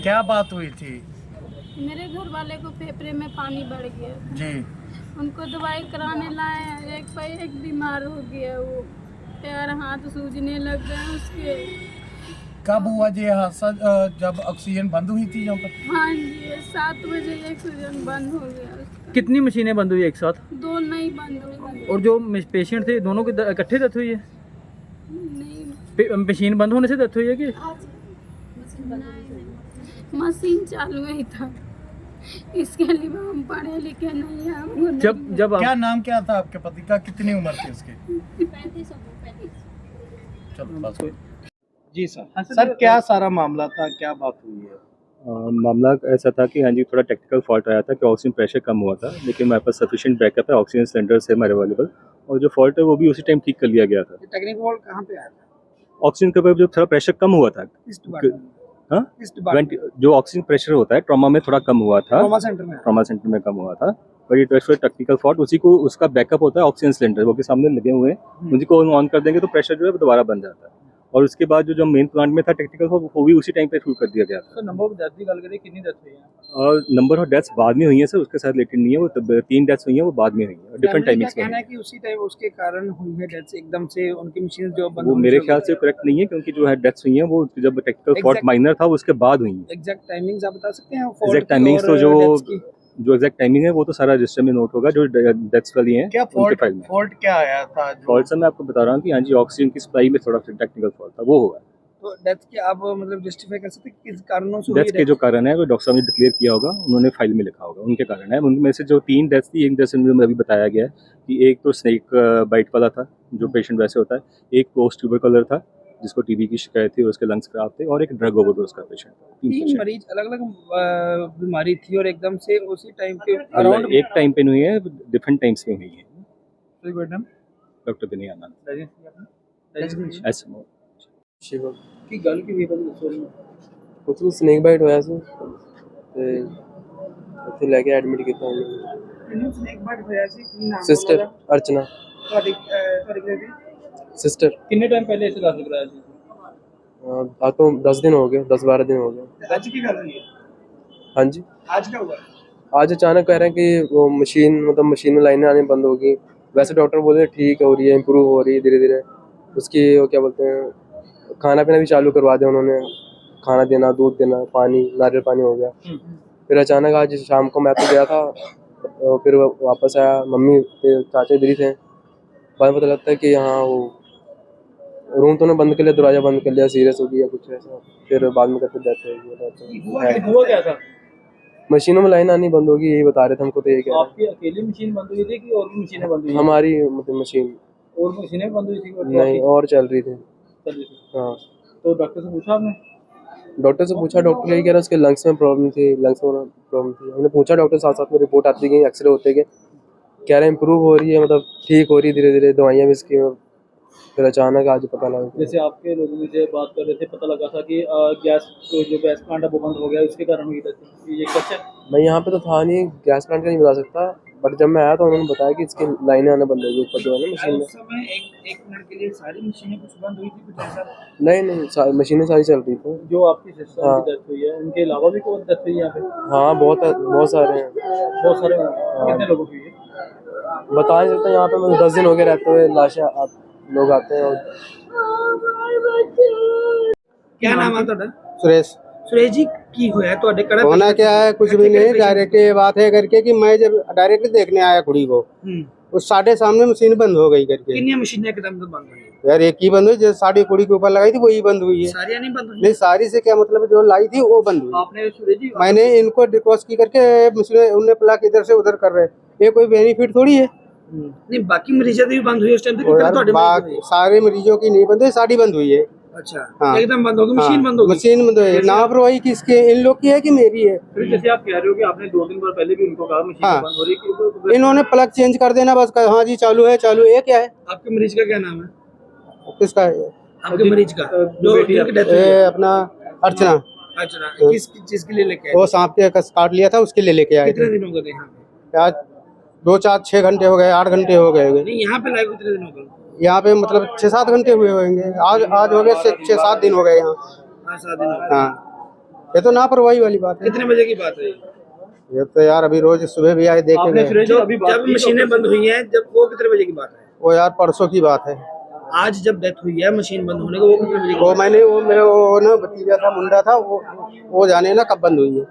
क्या बात हुई थी? मेरे घर वाले को फेफड़े में पानी बढ़ गया जी। उनको दवाई कराने लाए हैं, एक बीमार हो गया, वो पैर हाथ सूजने लग गए उसके। कब हुआ जी ये हादसा? जब ऑक्सीजन बंद हुई थी यहाँ पर? हाँ जी, 7 बजे ऑक्सीजन बंद हो गया उसका। कितनी मशीनें बंद हुई एक साथ? 2 नहीं बंद हुई। और जो पेशेंट थे दोनों की इकट्ठे डेथ हुई है? नहीं, मशीन बंद होने से डेथ हुई है कि मशीन चालू ही था, इसके लिए हम पढ़े लिखे नहीं हैं, हमको नहीं जब क्या नाम क्या था आपके पति का? कितनी उम्र थी उसकी? 35। चलो बस। जी सर। हाँ, सर क्या सारा मामला था, क्या बात हुई है? मामला ऐसा था कि हाँ जी थोड़ा टेक्निकल फॉल्ट आया था कि ऑक्सीजन प्रेशर कम हुआ था, लेकिन हमारे पास सफिशिएंट बैकअप है, ऑक्सीजन सिलेंडर्स है हमारे अवेलेबल, और जो फॉल्ट है वो भी उसी टाइम ठीक कर लिया गया था। टेक्निकल फॉल्ट कहाँ पे आया था? ऑक्सीजन के जो थोड़ा प्रेशर कम हुआ था, हाँ, जो ऑक्सीजन प्रेशर होता है ट्रॉमा में थोड़ा कम हुआ था, ट्रॉमा सेंटर में कम हुआ था, but it was technical fault. उसी को उसका बैकअप होता है ऑक्सीजन सिलेंडर, वो के सामने लगे हुए हैं, उसी को ऑन कर देंगे तो प्रेशर जो है वो दोबारा बन जाता है। और उसके बाद जो मेन प्लांट में था टेक्निकल वो भी उसी टाइम पे शुरू कर दिया गया था। तो नंबर ऑफ डेथ की गल करें, कितनी डेथ हुई है? और नंबर ऑफ डेथ्स बाद में हुई है सर, उसके साथ रिलेटेड नहीं है, वो 3 डेथ्स हुई हैं, वो बाद में हुई है, डिफरेंट टाइमिंग्स में। कहना है कि उसी टाइम उसके कारण हुई है डेथ, एकदम से उनकी मशीन जो बंद वो मेरे ख्याल से करेक्ट नहीं है, क्योंकि जो है डेथ्स हुई हैं वो जब टेक्निकल फॉल्ट माइनर था उसके बाद हुई हैं। एग्जैक्ट टाइमिंग्स आप बता सकते हैं? एग्जैक्ट टाइमिंग्स तो जो एग्जैक्ट टाइमिंग है वो तो सारा रजिस्टर में नोट होगा, जो डेथ्स वाली हैं क्या उनके फाइल में। फॉल्ट क्या आया था? फॉल्ट सर मैं आपको बता रहा हूँ कि हाँ जी ऑक्सीजन की सप्लाई में थोड़ा टेक्निकल फॉल्ट था, वो हुआ। तो डेथ के आप मतलब जस्टिफाई कर सकते हैं किस कारणों से हुई डेथ के जो कारण है वो डॉक्टर साहब ने डिक्लेयर किया होगा, उन्होंने फाइल में लिखा होगा, उनके कारण है। उनमें से जो 3 डेथ्स थी, एक डेथ में अभी बताया गया है कि एक तो स्नेक बाइट वाला था, जो पेशेंट वैसे होता है, एक पोस्ट ट्यूबरकुलर था जिसको टीबी की शिकायत थी, उसके लंग्स खराब थे, और एक ड्रग ओवरडोज का पेशेंट था। 3 मरीज अलग अलग बीमारी थी और एकदम से उसी टाइम पे अराउंड एक टाइम पे नहीं हुई है, डिफरेंट टाइम्स में हुई है। डॉक्टर विनय आनंद, एसएमओ। शिवम की गल की भी सॉरी ਕੁਝ ਨਹੀਂ ਸਨੇਕ ਬਾਈਟ ਹੋਇਆ ਸੀ ਤੇ ਉੱਥੇ ਲੈ ਕੇ ਐਡਮਿਟ ਕੀਤਾ ਉਹਨੂੰ। स्नेक बाइट होया सी की नाम ਸਿਸਟਰ ਅਰਚਨਾ ਤੁਹਾਡੀ ਤੁਹਾਡੀ ਸਿਸਟਰ कितने टाइम पहले इसे दाखिल कराया ਸੀ? आज तो 10 दिन हो गए, 10-12 दिन हो गए। आज की गल हुई है? हाँ जी, आज क्या हुआ? आज अचानक कह रहे हैं कि वो मशीन में लाइनें आनी बंद होगी। वैसे डॉक्टर बोल रहे हैं ठीक हो रही है, इम्प्रूव हो रही है धीरे धीरे। उसकी वो क्या बोलते हैं, खाना पीना भी चालू करवा दिया उन्होंने, खाना देना, दूध देना, पानी, नारियल पानी हो गया। फिर अचानक आज शाम को मैं तो गया था, फिर वापस आया, मम्मी चाचा इधर ही थे। बाद में पता लगता है कि हाँ वो रूम तो उन्होंने बंद कर लिया, दरवाजा बंद कर लिया, सीरियस हो गया कुछ ऐसा। फिर बाद में कहते डेथ हो गई। हुआ क्या था? मशीनों में लाइन आनी बंद होगी, यही बता रहे थे हमको। तो यही कह रहे आपकी अकेली मशीन बंद हुई थी कि और भी मशीनें बंद हुई? हमारी मतलब मशीन और मशीनें बंद हुई थी? नहीं, और चल रही थी। चल रही थी। हाँ, तो डॉक्टर से पूछा आपने? डॉक्टर से पूछा, डॉक्टर यही कह रहा है उसके लंग्स में प्रॉब्लम थी, लंग्स में प्रॉब्लम थी। हमने पूछा डॉक्टर, साथ साथ में रिपोर्ट आती गई, एक्सरे होते गए, कह रहे हैं इम्प्रूव हो रही है, मतलब ठीक हो रही है धीरे धीरे, दवाइयाँ भी इसकी। फिर अचानक आज पता लगा। जैसे आपके लोगों में से बात कर रहे थे, पता लगा था कि गैस जो गैस प्लांट है वो बंद हो गया, उसके कारण हुई था। ये सच है? मैं यहाँ पे तो था नहीं, गैस प्लांट का नहीं बता सकता, बट जब मैं आया तो उन्होंने बताया कि इसकी लाइनें आना बंद हो गई ऊपर जो है ना मशीन में। उस समय एक मिनट के लिए सारी मशीनें कुछ बंद हुई थी, कुछ ऐसा? नहीं, मशीनें सारी चल रही थी। जो आपकी सिस्टर की डेथ हुई है, उनके अलावा भी कोई डेथ हुई है यहाँ पे? हाँ, बहुत सारे हैं। बहुत सारे कितने लोगों की हुई है? बता नहीं सकता, यहाँ पे मतलब 10 दिन हो गए रहते हुए, लाशें लोग आते हैं। और क्या नाम है ਤੁਹਾਡਾ? सुरेश। सुरेश जी की होया ਤੁਹਾਡੇ कड़ा होना क्या है, कुछ भी नहीं, डायरेक्ट ये बात है करके कि मैं जब डायरेक्ट देखने आया कुड़ी को, उस साढ़े सामने मशीन बंद हो गई करके। कितनी मशीनें एकदम से बंद हुई? यार एक ही बंद हुई, जो साड़ी कुड़ी के ऊपर लगाई थी वही बंद हुई है। सारी नहीं बंद हुई? नहीं, सारी से क्या मतलब, जो लाई थी वो बंद हुई। आपने सुरेश जी मैंने इनको रिक्वेस्ट की करके मशीन उन्हें प्लग इधर से उधर कर रहे, ये कोई बेनिफिट थोड़ी है। नहीं, बाकी मरीजों की भी बंद हुई उस टाइम पे? और यार सारे मरीजों की नहीं बंद हुई, साड़ी बंद हुई है। अच्छा, हाँ। एकदम बंद हो गई, मशीन बंद हो गई। मशीन बंद हुई। लापरवाही किसकी, इन लोग की है कि मेरी है? फिर जैसे आप कह रहे हो कि आपने 2 दिन पहले भी उनको कहा मशीन हाँ। बंद हो रही है, इन्होंने प्लग चेंज कर देना बस, हाँ जी चालू है चालू है। क्या है आपके मरीज का क्या नाम है? किसका है? आपके मरीज का जो जिनकी डेथ हुई ये है? अपना अर्चना। अच्छा, किस चीज के लिए लेके आए? वो सांप के कस काट लिया था, उसके लिए लेके आए कितने थे। दिन हो गए थे यहाँ पे? आज 2-4-6 घंटे हो गए, 8 घंटे हो गए। नहीं, यहाँ पे लाइव कितने दिन हो गए? यहाँ पे मतलब 6-7 घंटे हुए होंगे। आज हो गए 6-7 दिन हो गए यहाँ। 5-7 दिन हो गए। हाँ, ये तो लापरवाही वाली बात है। कितने बजे की बात है ये? ये तो यार अभी रोज सुबह भी आए देख के आपने गए। फिर जब अभी बात जब की तो मशीनें बंद हुई हैं, जब वो कितने बजे की बात है? वो यार परसों की बात है। आज जब डेथ हुई है मशीन बंद होने को, वो कितने बजे की वो मैंने वो मेरे वो ना भतीजा था, मुंडा था, वो जाने ना कब बंद हुई है।